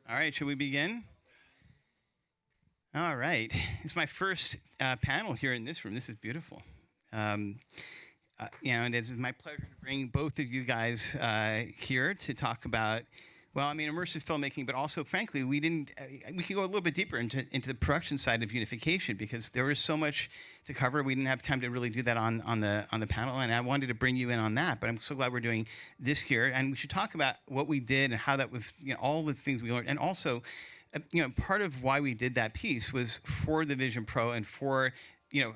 All right, should we begin? All right. It's my first panel here in this room. This is beautiful. Um, and it's my pleasure to bring both of you guys here to talk about, well, I mean, immersive filmmaking, but also, frankly, we didn't. We could go a little bit deeper into the production side of Unification because there was so much to cover. We didn't have time to really do that on the panel, and I wanted to bring you in on that. But I'm so glad we're doing this here, and we should talk about what we did and how that was, all the things we learned, and also part of why we did that piece was for the Vision Pro and for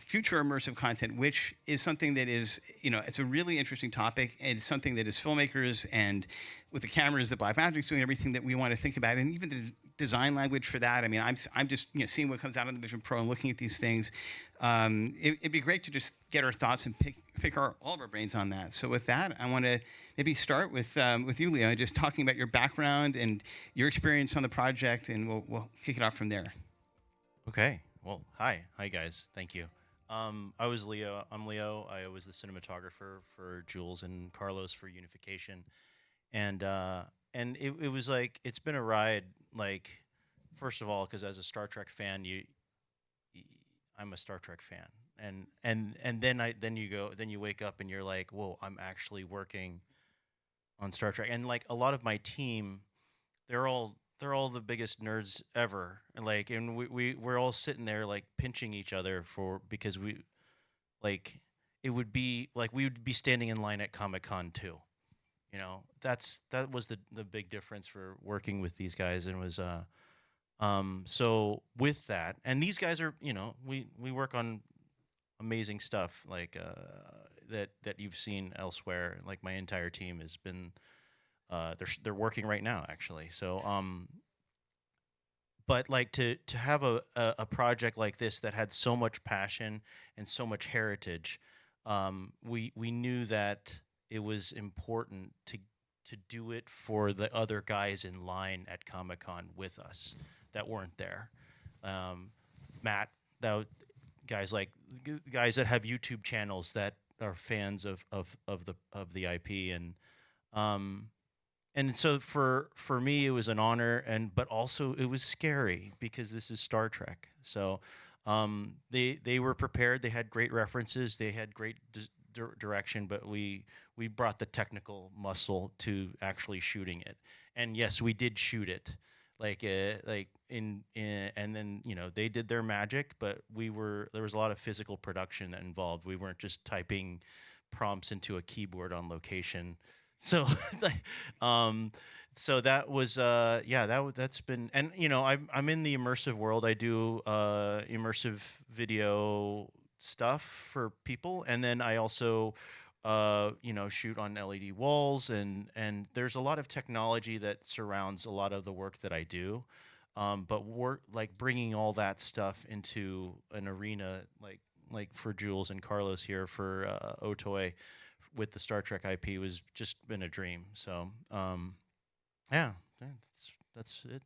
future immersive content, which is something that is it's a really interesting topic, and it's something that as filmmakers and with the cameras that Blackmagic's doing, everything that we want to think about, and even the design language for that. I mean, I'm just seeing what comes out of the Vision Pro and looking at these things. It'd be great to just get our thoughts and pick all of our brains on that. So with that, I want to maybe start with you, Leo, just talking about your background and your experience on the project, and we'll kick it off from there. Okay. Well, hi guys. Thank you. I was Leo. I'm Leo. I was the cinematographer for Jules and Carlos for Unification, and it was like it's been a ride. Like, first of all, because as a Star Trek fan, I'm a Star Trek fan, and then you wake up and you're like, whoa, I'm actually working on Star Trek, and like a lot of my team, they're all the biggest nerds ever. And we're all sitting there like pinching each other because like it would be like we would be standing in line at Comic-Con too. That was the big difference for working with these guys, and was so with that, and these guys are we work on amazing stuff like that you've seen elsewhere. Like my entire team has been they're working right now actually. So but like to have a project like this that had so much passion and so much heritage, we knew that it was important to do it for the other guys in line at Comic-Con with us that weren't there. Matt, guys that have YouTube channels that are fans of the IP, and so for me it was an honor, but also it was scary because this is Star Trek. So they were prepared. They had great references. They had great direction, but we brought the technical muscle to actually shooting it. And yes, we did shoot it. And then they did their magic, but there was a lot of physical production involved. We weren't just typing prompts into a keyboard on location. So so that was that's been, and I'm in the immersive world. I do immersive video stuff for people, and then I also shoot on LED walls, and there's a lot of technology that surrounds a lot of the work that I do, but work like bringing all that stuff into an arena like for Jules and Carlos here for OTOY with the Star Trek IP was just been a dream. So yeah, that's it.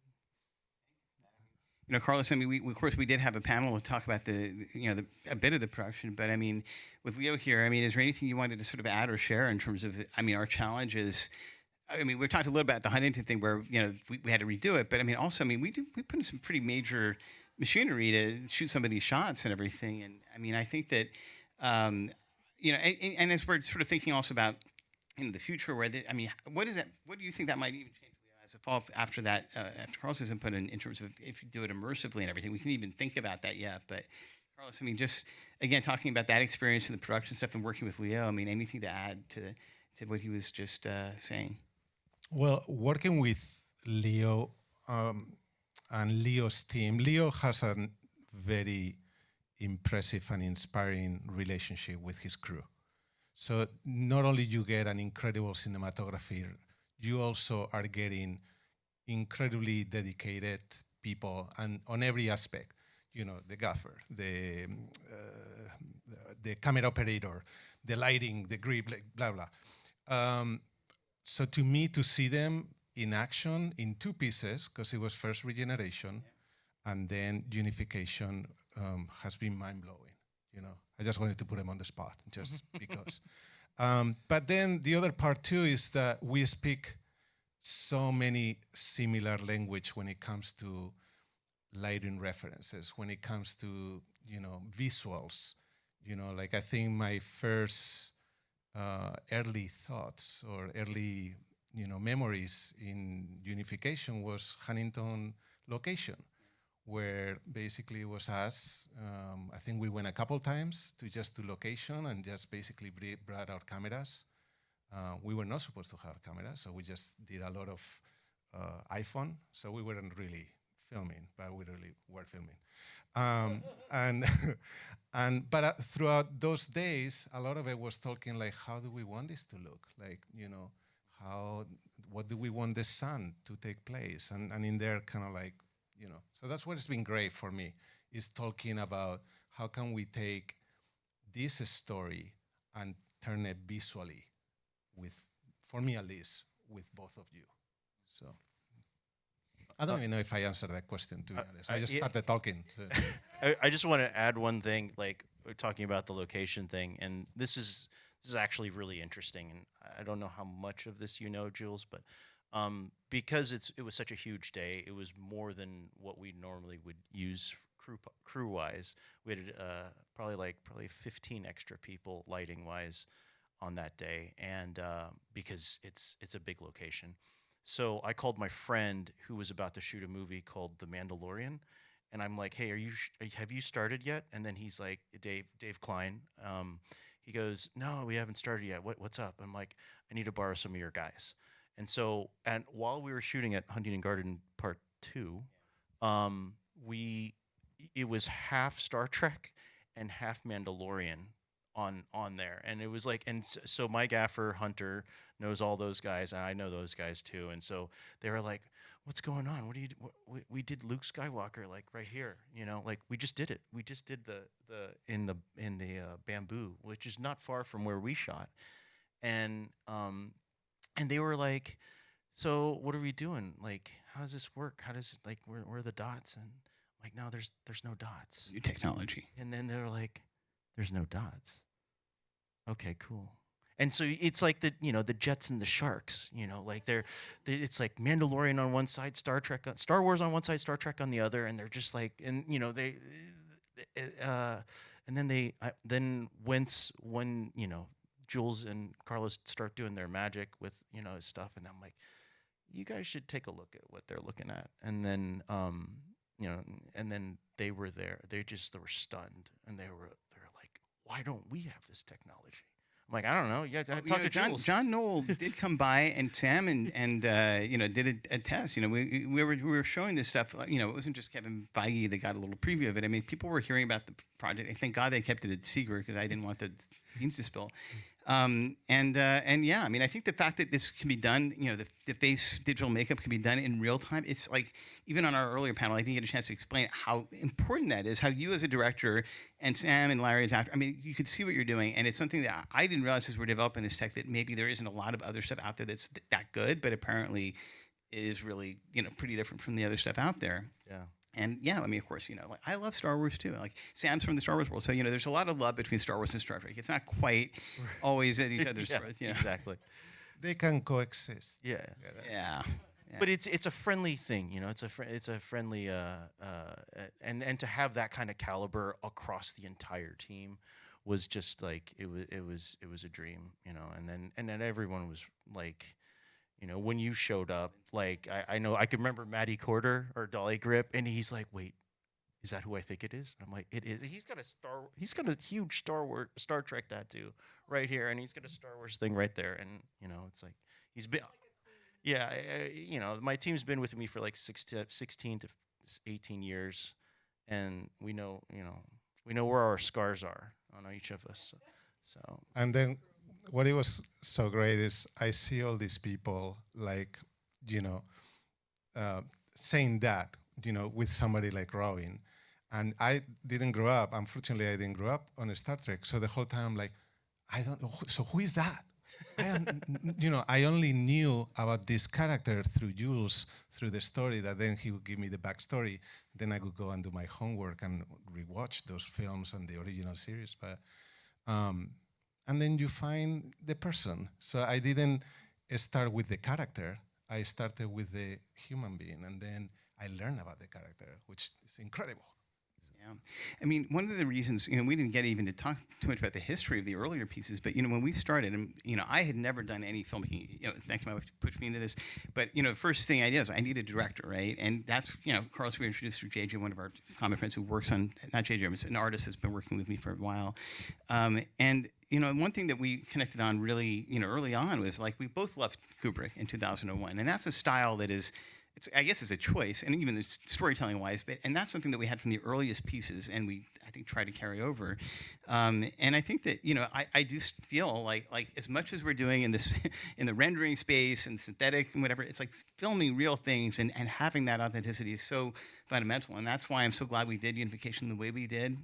Carlos, I mean, we of course we did have a panel to talk about a bit of the production, but I mean, with Leo here, I mean, is there anything you wanted to sort of add or share in terms of, I mean, our challenges? I mean, we talked a little about the Huntington thing where we had to redo it, but I mean, also, I mean, we put in some pretty major machinery to shoot some of these shots and everything, and I mean, I think that and as we're sort of thinking also about in the future, I mean, what is that? What do you think that might even change? As a follow-up after that, after Carlos's input in terms of if you do it immersively and everything, we can even think about that yet. But Carlos, I mean, just again talking about that experience and the production stuff and working with Leo. I mean, anything to add to what he was just saying? Well, working with Leo and Leo's team, Leo has a very impressive and inspiring relationship with his crew. So not only you get an incredible cinematography, you also are getting incredibly dedicated people, and on every aspect, the gaffer, the camera operator, the lighting, the grip, blah, blah. So to me, to see them in action in two pieces, because it was first Regeneration and then Unification, has been mind-blowing. I just wanted to put them on the spot, just because. But then the other part too is that we speak so many similar language when it comes to lighting references, when it comes to, visuals. Like I think my first early thoughts or early, memories in Unification was Huntington location, where basically it was us. I think we went a couple times to just do location and just basically brought our cameras. We were not supposed to have cameras, so we just did a lot of iPhone. So we weren't really filming, but we really were filming. And but throughout those days, a lot of it was talking like, how do we want this to look? Like, what do we want the sun to take place? And in there, kind of like, so that's what has been great for me, is talking about how can we take this story and turn it visually for me at least, with both of you. So I don't even know if I answered that question, to be honest. I just started talking. So. I just want to add one thing, like we're talking about the location thing, and this is actually really interesting, and I don't know how much of this you know, Jules, but because it was such a huge day, it was more than what we normally would use crew wise. We had probably 15 extra people lighting wise on that day, and because it's a big location. So I called my friend who was about to shoot a movie called The Mandalorian, and I'm like, "Hey, have you started yet?" And then he's like, Dave Klein. He goes, "No, we haven't started yet. What's up?" I'm like, "I need to borrow some of your guys." And so, and while we were shooting at Huntington Garden Part 2, it was half Star Trek and half Mandalorian on there, and it was like, and so my gaffer Hunter knows all those guys, and I know those guys too, and so they were like, "What's going on? What do you do?" We did Luke Skywalker like right here, like we just did it. We just did the in the bamboo, which is not far from where we shot, and they were like, "So what are we doing? Like, how does this work? How does it, like, where are the dots?" And I'm like, "No, there's no dots. New technology." And then they were like, "There's no dots." Okay, cool. And so it's like the Jets and the Sharks, like it's like Mandalorian on one side, Star Wars on one side, Star Trek on the other, and they're just like, and then when Jules and Carlos start doing their magic with stuff, and I'm like, you guys should take a look at what they're looking at, and then and then they were there, they were stunned, and they were like, why don't we have this technology? I'm like, I don't know. Yeah, I talked to Jules. John Knoll did come by, and Sam and did a test. We were showing this stuff. It wasn't just Kevin Feige that got a little preview of it. I mean, people were hearing about the project. And thank God they kept it a secret, because I didn't want the beans to spill. And yeah, I mean, I think the fact that this can be done, the face digital makeup can be done in real time. It's like, even on our earlier panel, I didn't get a chance to explain how important that is, how you as a director and Sam and Larry as actor, I mean, you could see what you're doing. And it's something that I didn't realize as we're developing this tech, that maybe there isn't a lot of other stuff out there that's that good, but apparently it is really, pretty different from the other stuff out there. Yeah. And yeah, I mean, of course, like, I love Star Wars too. Like, Sam's from the Star Wars world, so there's a lot of love between Star Wars and Star Trek. It's not quite always at each other's throats. Exactly. They can coexist. Yeah. Yeah. But it's a friendly thing, it's a friendly and to have that kind of caliber across the entire team was just like, it was a dream, and then everyone was like, when you showed up, like, I know I can remember Matty Corder or Dolly Grip, and he's like, "Wait, is that who I think it is?" And I'm like, "It is." He's got a huge Star Trek tattoo right here, and he's got a Star Wars thing right there, and it's like he's been, yeah, my team's been with me for like 16 to 18 years, and we know where our scars are on each of us. So. And then what it was so great is I see all these people like, saying that, with somebody like Robin. And I didn't grow up, unfortunately, I didn't grow up on Star Trek. So the whole time I'm like, I don't know, so who is that? I only knew about this character through Jules, through the story, that then he would give me the backstory. Then I would go and do my homework and rewatch those films and the original series. But and then you find the person. So I didn't start with the character. I started with the human being, and then I learned about the character, which is incredible. Yeah. I mean, one of the reasons, we didn't get even to talk too much about the history of the earlier pieces, but, when we started, and, I had never done any filmmaking, thanks to my wife to push me into this, but, the first thing I did is I need a director, right? And that's, Carlos, we were introduced through JJ, one of our common friends who works on, not JJ, I'm an artist that's been working with me for a while. And, one thing that we connected on really, early on was like, we both loved Kubrick in 2001. And that's a style that is, I guess it's a choice, and even storytelling wise, and that's something that we had from the earliest pieces, and we, I think, try to carry over. And I think that, I do feel like as much as we're doing in this, in the rendering space and synthetic and whatever, it's like filming real things and having that authenticity is so fundamental. And that's why I'm so glad we did Unification the way we did.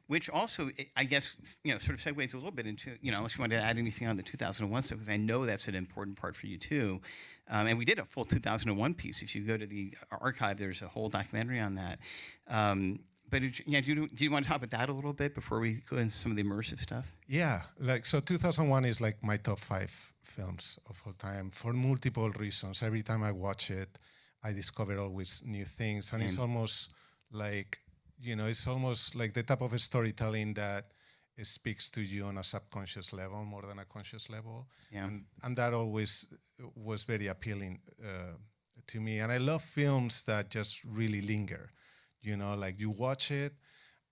Which also, I guess, sort of segues a little bit into, unless you wanted to add anything on the 2001 stuff, because I know that's an important part for you too. And we did a full 2001 piece. If you go to the archive, there's a whole documentary on that. But do you want to talk about that a little bit before we go into some of the immersive stuff? Yeah, so 2001 is like my top 5 films of all time for multiple reasons. Every time I watch it, I discover always new things, and it's almost like, it's almost like the type of storytelling that it speaks to you on a subconscious level more than a conscious level. Yeah. And that always was very appealing to me. And I love films that just really linger, like you watch it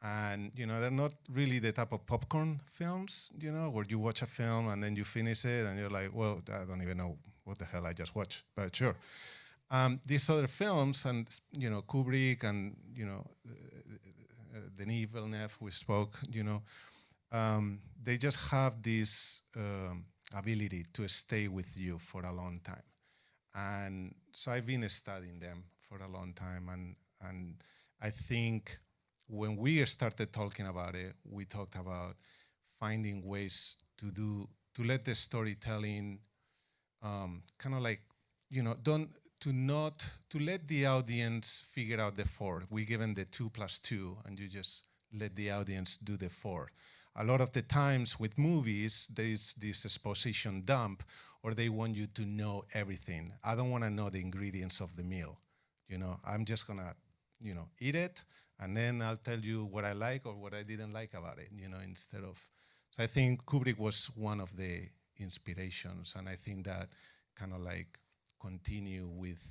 and, they're not really the type of popcorn films, where you watch a film and then you finish it and you're like, well, I don't even know what the hell I just watched, but sure. These other films and, Kubrick and, Denis Villeneuve, we spoke, they just have this ability to stay with you for a long time. And so I've been studying them for a long time. And I think when we started talking about it, we talked about finding ways to let the storytelling kind of like, to let the audience figure out the 4. We give them the 2 + 2, and you just let the audience do the 4. A lot of the times with movies, there is this exposition dump, or they want you to know everything. I don't want to know the ingredients of the meal. I'm just gonna, eat it, and then I'll tell you what I like or what I didn't like about it. Instead of. So I think Kubrick was one of the inspirations, and I think that kind of like continue with,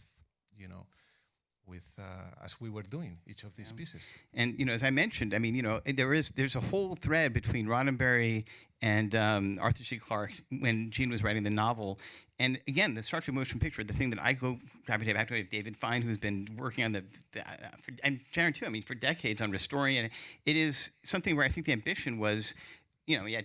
as we were doing each of these pieces. And as I mentioned, I mean, there's a whole thread between Roddenberry and Arthur C. Clarke when Gene was writing the novel. And again, the Star Trek motion picture, the thing that I go gravitate back to, David Fine, who's been working on and Jaron too, for decades on restoring it. It is something where I think the ambition was,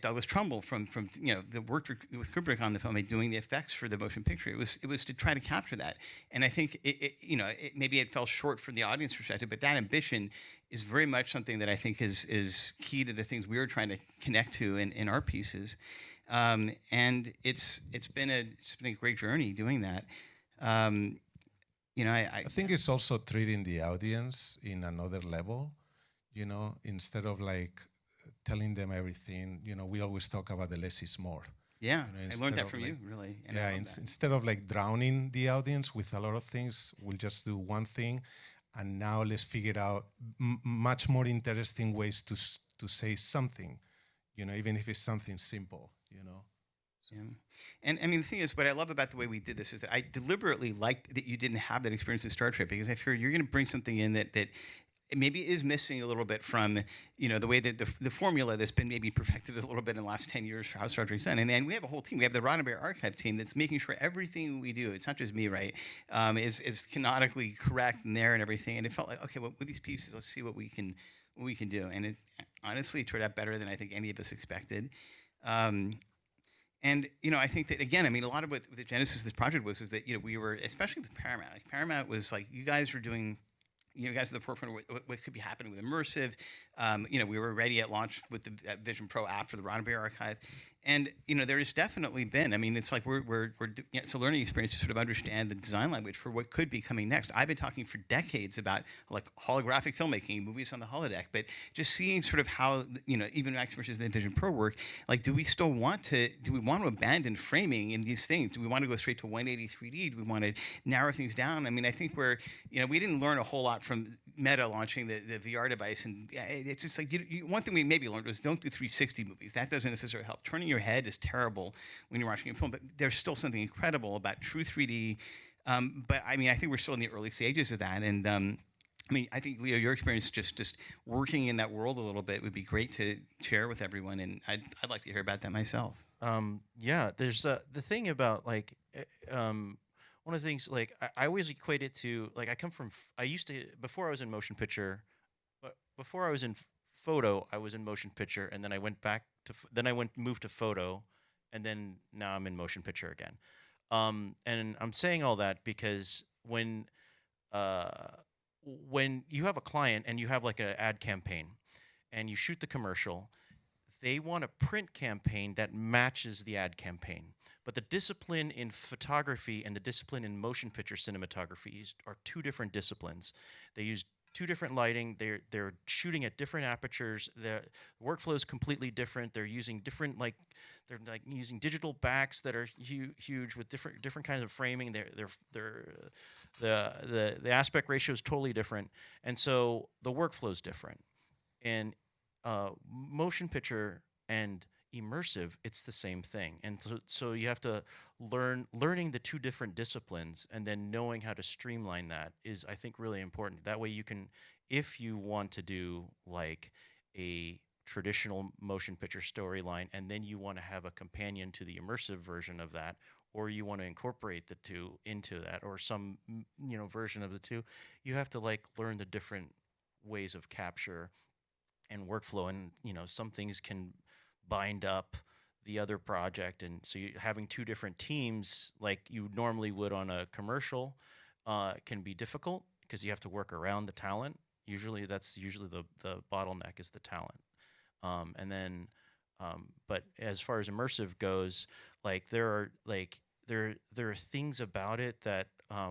Douglas Trumbull from the work with Kubrick on the film, doing the effects for the motion picture. It was to try to capture that, and I think maybe it fell short from the audience perspective, but that ambition is very much something that I think is key to the things we were trying to connect to in our pieces, and it's been a great journey doing that. I think it's also treating the audience in another level, instead of like telling them everything. We always talk about the less is more. Yeah, I learned that from you, really. Yeah, instead of like drowning the audience with a lot of things, we'll just do one thing, and now let's figure out much more interesting ways to say something, even if it's something simple, So. Yeah. And I mean, the thing is, what I love about the way we did this is that I deliberately liked that you didn't have that experience in Star Trek, because I figured you're going to bring something in that it maybe is missing a little bit from, the way that the formula that's been maybe perfected a little bit in the last 10 years for how Star Trek's done. And we have a whole team. We have the Roddenberry Archive team that's making sure everything we do, it's not just me, right, is canonically correct and there and everything. And it felt like, okay, well, with these pieces, let's see what we can do. And it honestly turned out better than I think any of us expected. And, I think that, again, a lot of what the genesis of this project was that, we were, especially with Paramount, Paramount was like, you guys were doing, you guys at the forefront of what could be happening with Immersive. We were ready at launch with the Vision Pro app for the Roddenberry Archive. And there's definitely been. I mean, it's like it's a learning experience to sort of understand the design language for what could be coming next. I've been talking for decades about like holographic filmmaking, movies on the holodeck, but just seeing sort of how even Max versus the Vision Pro work. Like, do we want to abandon framing in these things? Do we want to go straight to 180 3D? Do we want to narrow things down? I mean, I think we didn't learn a whole lot from Meta launching the VR device, and it's just like one thing we maybe learned was don't do 360 movies. That doesn't necessarily help. Turning your head is terrible when you're watching a film, but there's still something incredible about true 3D. But I mean, I think we're still in the early stages of that, and I mean, I think Leo, your experience just working in that world a little bit would be great to share with everyone, and I'd like to hear about that myself. Yeah, there's the thing about like one of the things like I always equate it to like I used to before I was in motion picture, but before I was in photo, I was in motion picture, and then I went back to moved to photo, and then now I'm in motion picture again. And I'm saying all that because when you have a client and you have like an ad campaign, and you shoot the commercial, they want a print campaign that matches the ad campaign. But the discipline in photography and the discipline in motion picture cinematography are two different disciplines. They use two different lighting. They're shooting at different apertures. The workflow is completely different. They're using they're using digital backs that are huge with different kinds of framing. The aspect ratio is totally different, and so the workflow is different. And motion picture and immersive, it's the same thing. And so you have to learning the two different disciplines and then knowing how to streamline that is, I think, really important. That way you can, if you want to do like a traditional motion picture storyline and then you want to have a companion to the immersive version of that, or you want to incorporate the two into that, or some version of the two, you have to like learn the different ways of capture and workflow, and some things can bind up the other project, and so having two different teams like you normally would on a commercial can be difficult because you have to work around the talent. That's usually the bottleneck is the talent, and then but as far as immersive goes, like there are things about it that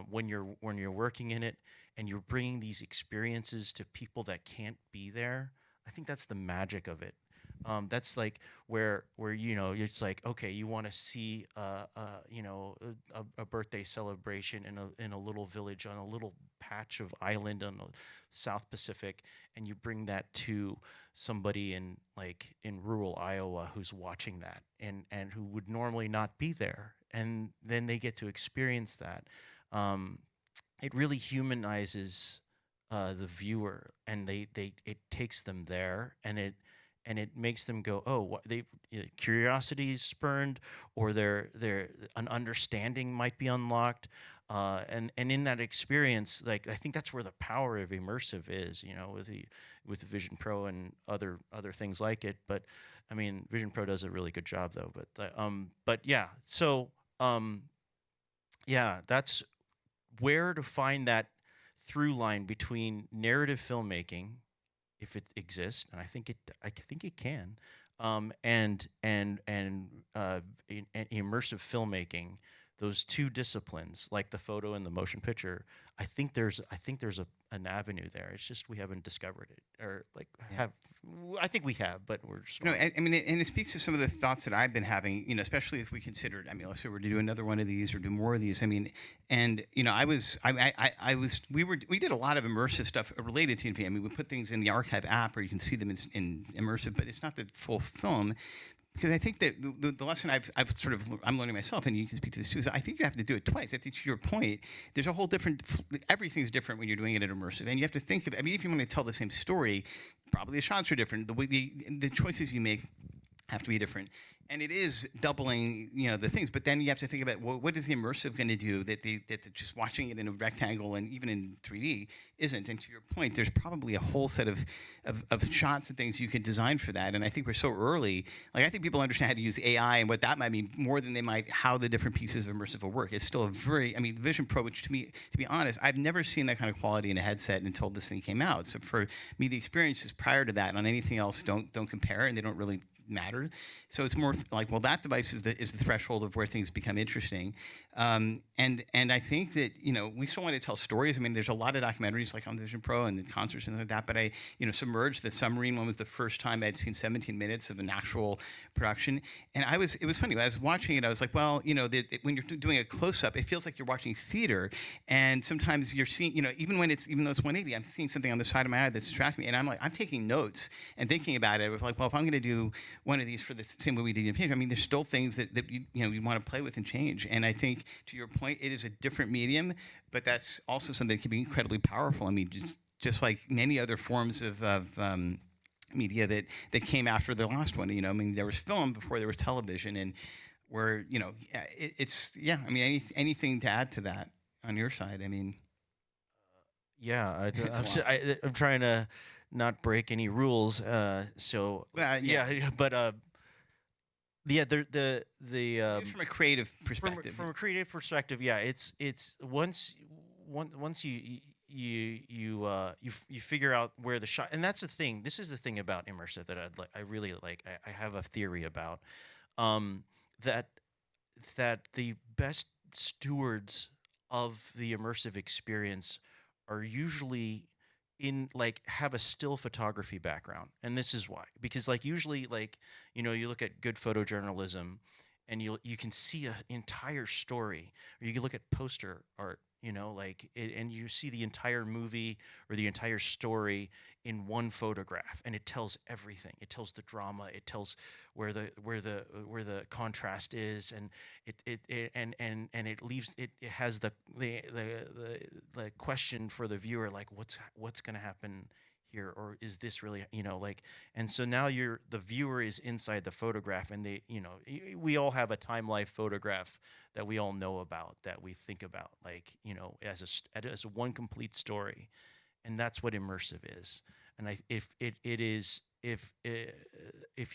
when you're working in it and you're bringing these experiences to people that can't be there, I think that's the magic of it. That's like where it's like, okay, you want to see a birthday celebration in a little village on a little patch of island on the South Pacific, and you bring that to somebody in rural Iowa who's watching that and who would normally not be there, and then they get to experience that. It really humanizes the viewer, and it takes them there, and it makes them go, oh, curiosity is spurned, or an understanding might be unlocked, and in that experience, like I think that's where the power of immersive is, with the Vision Pro and other things like it. But I mean, Vision Pro does a really good job though. But yeah, so yeah, that's where to find that through line between narrative filmmaking, if it exists, and I think it can, and immersive filmmaking, those two disciplines, like the photo and the motion picture. I think there's an avenue there. It's just we haven't discovered it, or I think we have, but we're just I mean, and it speaks to some of the thoughts that I've been having, especially if we considered, I mean, let's say we're to do another one of these or do more of these. I mean, and we did a lot of immersive stuff related to Infinity. I mean, we put things in the archive app where you can see them in immersive, but it's not the full film. Because I think that the lesson I'm learning myself, and you can speak to this too, is I think you have to do it twice. I think to your point, there's a whole different, everything's different when you're doing it at immersive. And you have to think of, I mean, if you want to tell the same story, probably the shots are different. The way the choices you make have to be different. And it is doubling, the things. But then you have to think about, well, what is the immersive going to do that just watching it in a rectangle and even in 3D isn't? And to your point, there's probably a whole set of shots and things you can design for that. And I think we're so early. Like, I think people understand how to use AI and what that might mean more than they might how the different pieces of immersive will work. It's still the Vision Pro, which to me, to be honest, I've never seen that kind of quality in a headset until this thing came out. So for me, the experiences prior to that and on anything else don't compare, and they don't really matter. So it's more like, well, that device is the threshold of where things become interesting. And I think that, we still want to tell stories. I mean, there's a lot of documentaries like on Vision Pro and the concerts and things like that, but I, Submerged, the submarine one, was the first time I'd seen 17 minutes of an actual production. And it was funny, when I was watching it, I was like, well, when you're doing a close-up, it feels like you're watching theater. And sometimes you're seeing, even though it's 180, I'm seeing something on the side of my eye that's distracting me. And I'm taking notes and thinking about it. With like, well, if I'm going to do one of these for the same way we did in Page, I mean, there's still things that you want to play with and change. And I think, to your point, it is a different medium, but that's also something that can be incredibly powerful. I mean, just like many other forms of media that came after the last one. I mean, there was film before there was television, and where I mean, anything to add to that on your side? I mean, yeah, I'm trying to not break any rules. So but from a creative perspective, from a creative perspective, yeah, it's once you figure out where the shot, and that's the thing. This is the thing about immersive that I really like. I have a theory about that the best stewards of the immersive experience are usually have a still photography background. And this is why, because usually you look at good photojournalism and you can see an entire story, or you can look at poster art, and you see the entire movie or the entire story in one photograph, and it tells everything. It tells the drama. It tells where the contrast is, and it leaves it has the question for the viewer, like what's going to happen here, or is this really, and so now the viewer is inside the photograph, and we all have a time life photograph that we all know about, that we think about as a one complete story. And that's what immersive is. And if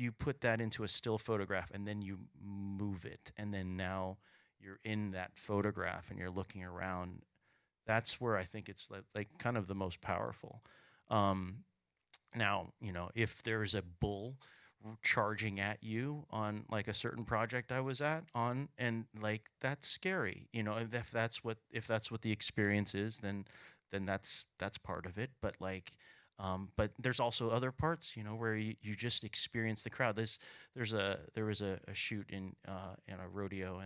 you put that into a still photograph and then you move it, and then now you're in that photograph and you're looking around, that's where I think it's like kind of the most powerful. Now, if there's a bull charging at you on a certain project I was on, and that's scary, if that's what the experience is, then that's part of it. But but there's also other parts, where you just experience the crowd. There was a shoot in a rodeo,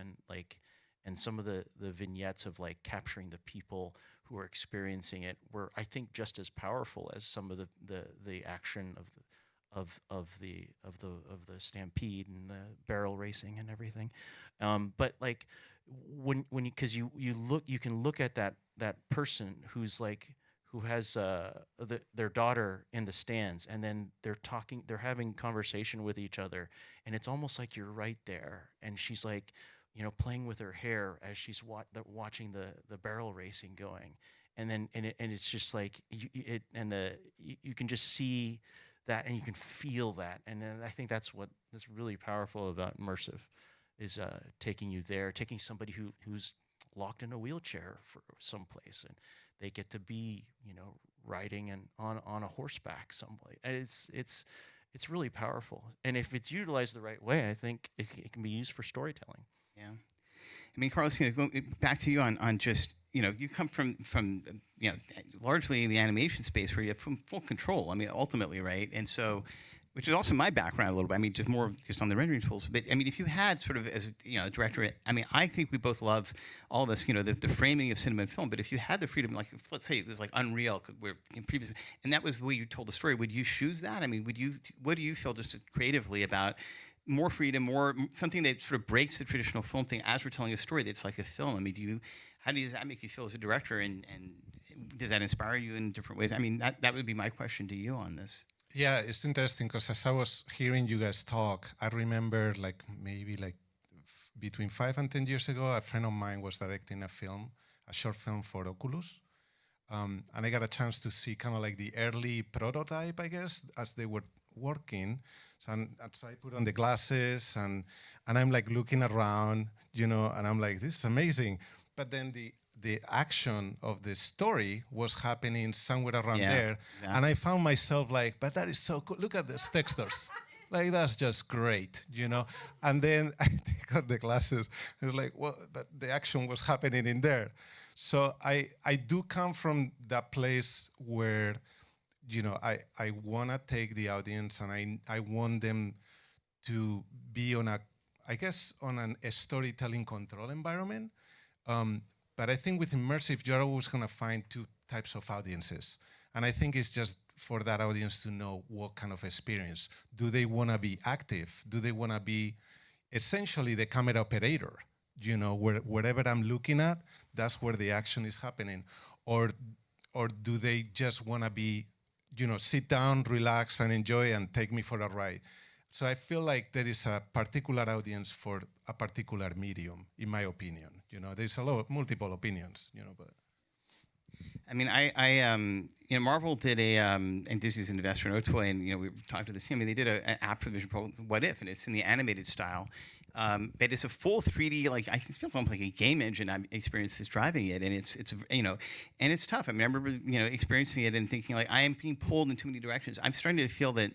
and some of the vignettes of capturing the people who are experiencing it were, I think, just as powerful as some of the action of the stampede and the barrel racing and everything. But when you can look at that person who has their daughter in the stands, and then they're having conversation with each other, and it's almost like you're right there, and she's playing with her hair as she's watching the barrel racing going, and it's just you can just see that, and you can feel that, and I think that's really powerful about immersive, is taking you there, taking somebody who's locked in a wheelchair for someplace, and they get to be riding and on a horseback someplace. And it's really powerful, and if it's utilized the right way, I think it can be used for storytelling. Yeah, I mean, Carlos, going back to you on just you come from largely in the animation space where you have full control. I mean, ultimately, right? And so, which is also my background a little bit. I mean, just on the rendering tools. But I mean, if you had sort of as a director, I mean, I think we both love all of this, the framing of cinema and film. But if you had the freedom, let's say it was Unreal, where in previous, and that was the way you told the story, would you choose that? I mean, what do you feel just creatively about more freedom, something that sort of breaks the traditional film thing as we're telling a story that's like a film? I mean, how does that make you feel as a director, and does that inspire you in different ways? I mean, that would be my question to you on this. Yeah, it's interesting because as I was hearing you guys talk, I remember maybe between 5 and 10 years ago, a friend of mine was directing a short film for Oculus. And I got a chance to see kind of the early prototype, I guess, as they were working. So I put on the glasses and I'm looking around, and I'm like, this is amazing. But then the action of the story was happening somewhere around there. Exactly. And I found myself but that is so cool. Look at these textures. Like, that's just great, you know? And then I take out the glasses, and it's like, well, the action was happening in there. So I do come from that place where, you know, I want to take the audience and I want them to be on I guess, on a storytelling control environment. But I think with immersive, you're always going to find two types of audiences. And I think it's just for that audience to know what kind of experience. Do they want to be active? Do they want to be essentially the camera operator? You know, wherever I'm looking at, that's where the action is happening. Or do they just want to be, you know, sit down, relax, and enjoy and take me for a ride? So I feel like there is a particular audience for a particular medium, in my opinion. You know, there's a lot of multiple opinions, you know, but. I mean, you know, Marvel did and Disney's an investor in OTOY, and, you know, we talked to the team, and they did an app for Vision Pro, What If, and it's in the animated style. But it's a full 3D, like, I feel almost like a game engine experience is driving it, and it's you know, and it's tough. I mean, I remember, you know, experiencing it and thinking, like, I am being pulled in too many directions. I'm starting to feel that,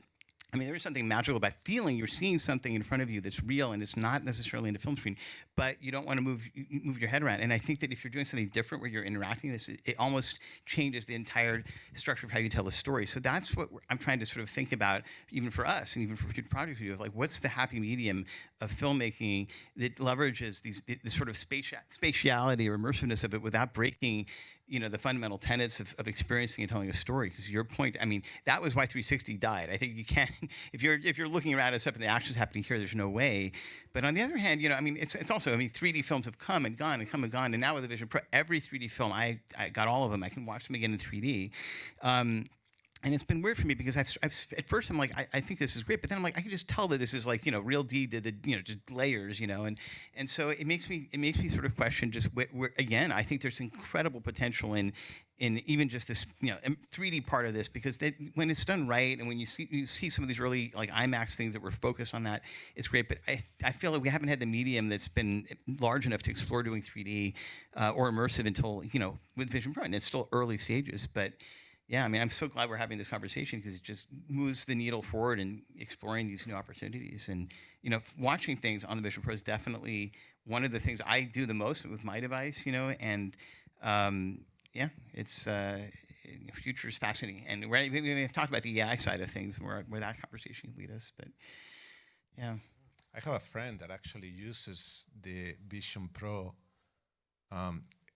I mean, there is something magical about feeling you're seeing something in front of you that's real, and it's not necessarily in the film screen, but you don't want to move your head around. And I think that if you're doing something different where you're interacting this, it almost changes the entire structure of how you tell the story. So that's what I'm trying to sort of think about, even for us, and even for future projects we do, of like, what's the happy medium of filmmaking that leverages this sort of spatiality or immersiveness of it without breaking, you know, the fundamental tenets of experiencing and telling a story. Because your point, I mean, that was why 360 died. I think you can't, if you're looking around at stuff and the action's happening here, there's no way. But on the other hand, you know, I mean, it's also, I mean, 3D films have come and gone and come and gone, and now with the Vision Pro, every 3D film, I got all of them. I can watch them again in 3D. And it's been weird for me because I've at first I'm like, I think this is great, but then I'm like, I can just tell that this is like, you know, Real D did the, you know, just layers, you know, and so it makes me sort of question just where again, I think there's incredible potential in even just this, you know, 3D part of this, because when it's done right, and when you see some of these early like IMAX things that were focused on that, it's great. But I feel like we haven't had the medium that's been large enough to explore doing 3D or immersive until, you know, with Vision Pro, and it's still early stages, but. Yeah, I mean, I'm so glad we're having this conversation because it just moves the needle forward in exploring these new opportunities. And, you know, watching things on the Vision Pro is definitely one of the things I do the most with my device, you know, and yeah, it's future is fascinating. And we've talked about the AI side of things where that conversation can lead us, but yeah. I have a friend that actually uses the Vision Pro.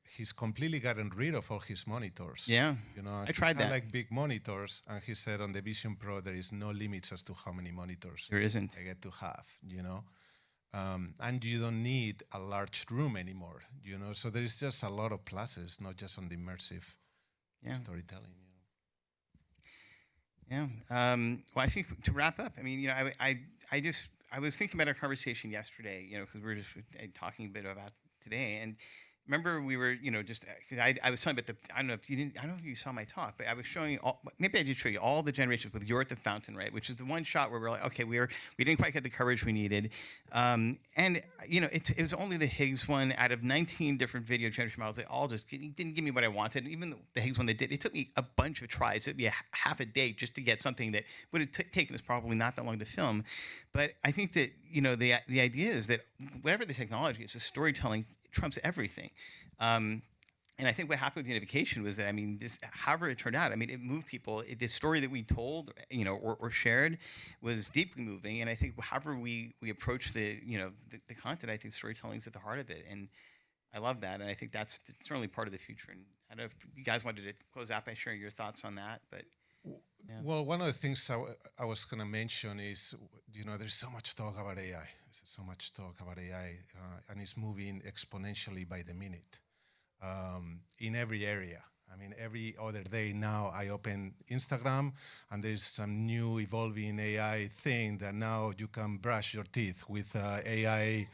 He's completely gotten rid of all his monitors. Yeah, you know, I tried that. Like big monitors, and he said on the Vision Pro there is no limits as to how many monitors there isn't. I get to have. You know, and you don't need a large room anymore. You know, so there is just a lot of pluses, not just on the immersive storytelling. You know. Yeah. Well, I think to wrap up, I mean, you know, I was thinking about our conversation yesterday, you know, because we were just talking a bit about today, and remember we were, you know, just because I was talking about I don't know if you saw my talk, but I was showing maybe I did show you all the generations with You're at the Fountain, right? Which is the one shot where we're like, okay, we didn't quite get the coverage we needed, and you know, it was only the Higgs one out of 19 different video generation models. They all just didn't give me what I wanted. And even the Higgs one that did, it took me a bunch of tries. It'd be half a day just to get something that would have taken us probably not that long to film. But I think that, you know, the idea is that whatever the technology is, the storytelling trumps everything. And I think what happened with Unification was that, I mean, however it turned out, I mean, it moved people. The story that we told, you know, or shared was deeply moving. And I think however we approach the content, I think storytelling is at the heart of it. And I love that. And I think that's certainly part of the future. And I don't know if you guys wanted to close out by sharing your thoughts on that, but. Yeah. Well, one of the things I was going to mention is, you know, there's so much talk about AI. So much talk about AI, and it's moving exponentially by the minute in every area. I mean, every other day now I open Instagram and there's some new evolving AI thing that now you can brush your teeth with AI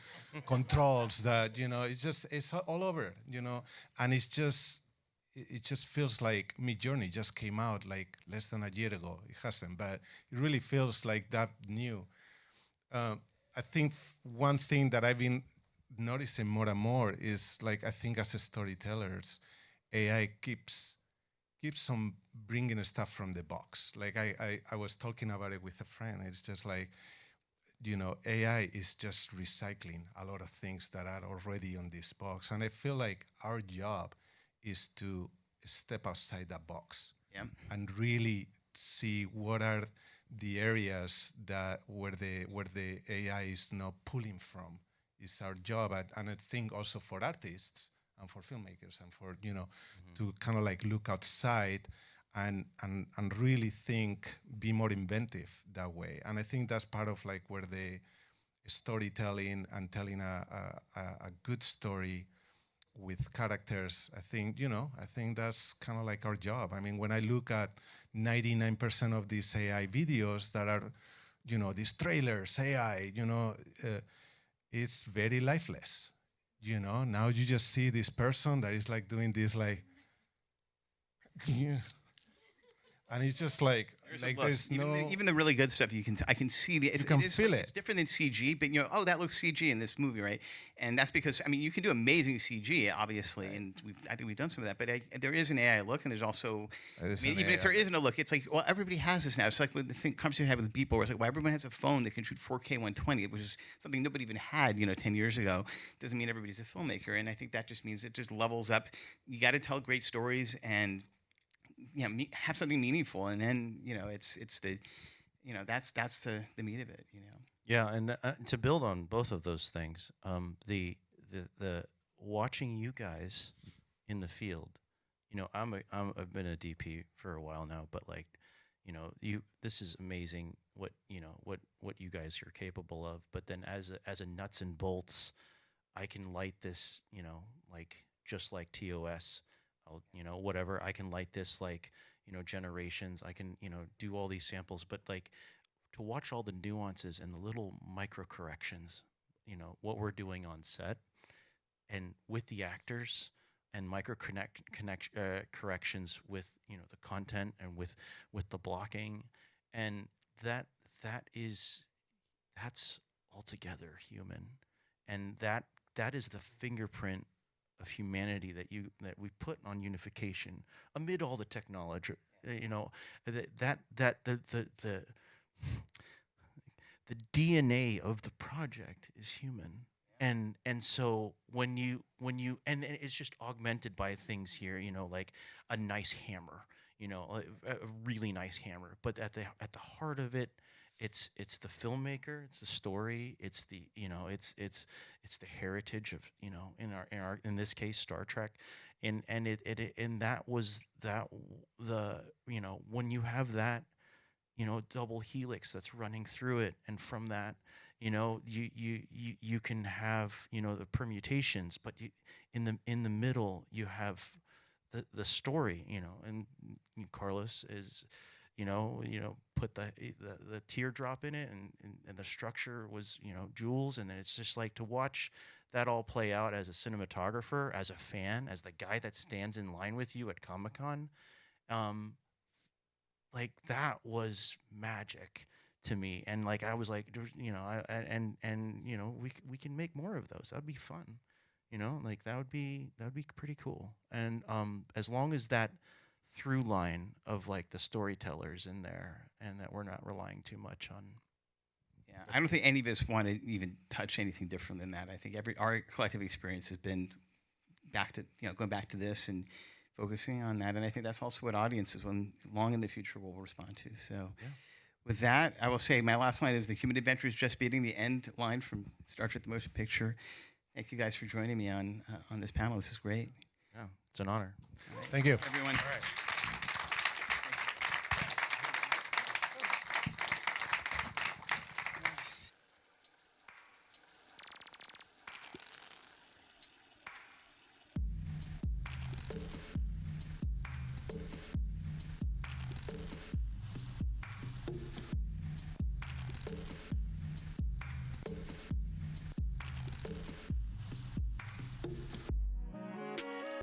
controls that, you know, it's all over, you know, and it just feels like Midjourney just came out like less than a year ago. It hasn't, but it really feels like that new. I think one thing that I've been noticing more and more is, like, I think as storytellers, AI keeps keeps on bringing stuff from the box. Like I was talking about it with a friend. It's just like, AI is just recycling a lot of things that are already on this box. And I feel like our job is to step outside that box and really see what are the areas where the AI is not pulling from. Is our job, and I think also for artists and for filmmakers and for to kind of like look outside and really think, be more inventive that way. And I think that's part of like where the storytelling and telling a good story with characters, I think that's kind of like our job. I mean, when I look at 99% of these AI videos that are, these trailers, AI, it's very lifeless. Now you just see this person that is like doing this, like, and it's just like there's even the really good stuff. I can see the. You can feel it. It's different than CG, but that looks CG in this movie, right? And that's because you can do amazing CG, obviously, right. And I think we've done some of that. But there is an AI look, and there's also even if there isn't a look, it's like, well, everybody has this now. It's like with the conversation we had with Beeple, where it's like, well, everyone has a phone that can shoot 4K 120, which is something nobody even had 10 years ago. Doesn't mean everybody's a filmmaker, and I think that just means it just levels up. You got to tell great stories and have something meaningful, and then it's the that's the meat of it. Yeah, and to build on both of those things, the watching you guys in the field, I've been a DP for a while now, but like, this is amazing what you guys are capable of. But then as a nuts and bolts, I can light this, like just like TOS. Whatever, I can light this like, generations. I can, do all these samples, but like to watch all the nuances and the little micro corrections, what we're doing on set and with the actors and micro corrections with, the content and with the blocking, and that's altogether human. And that is the fingerprint of humanity that we put on Unification amid all the technology. The DNA of the project is human, and so when you and it's just augmented by things here, like a nice hammer, a really nice hammer, but at the heart of it, it's the filmmaker, it's the story, it's the it's the heritage of in this case Star Trek, and that was when you have that double helix that's running through it, and from that you can have the permutations, but in the middle you have the story, and Carlos is put the teardrop in it, and the structure was Jules, and then it's just like to watch that all play out as a cinematographer, as a fan, as the guy that stands in line with you at Comic-Con, like that was magic to me, and like I was like, we can make more of those. That'd be fun, like that would be pretty cool, and as long as that through line of like the storytellers in there, and that we're not relying too much on. Yeah, I don't think any of us want to even touch anything different than that. I think our collective experience has been back to going back to this and focusing on that, and I think that's also what audiences long in the future will respond to. So with that, I will say my last line is: the human adventure is just beating the end line from Star Trek: The Motion Picture. Thank you guys for joining me on this panel. This is great. Yeah, it's an honor. Thank you, everyone. All right.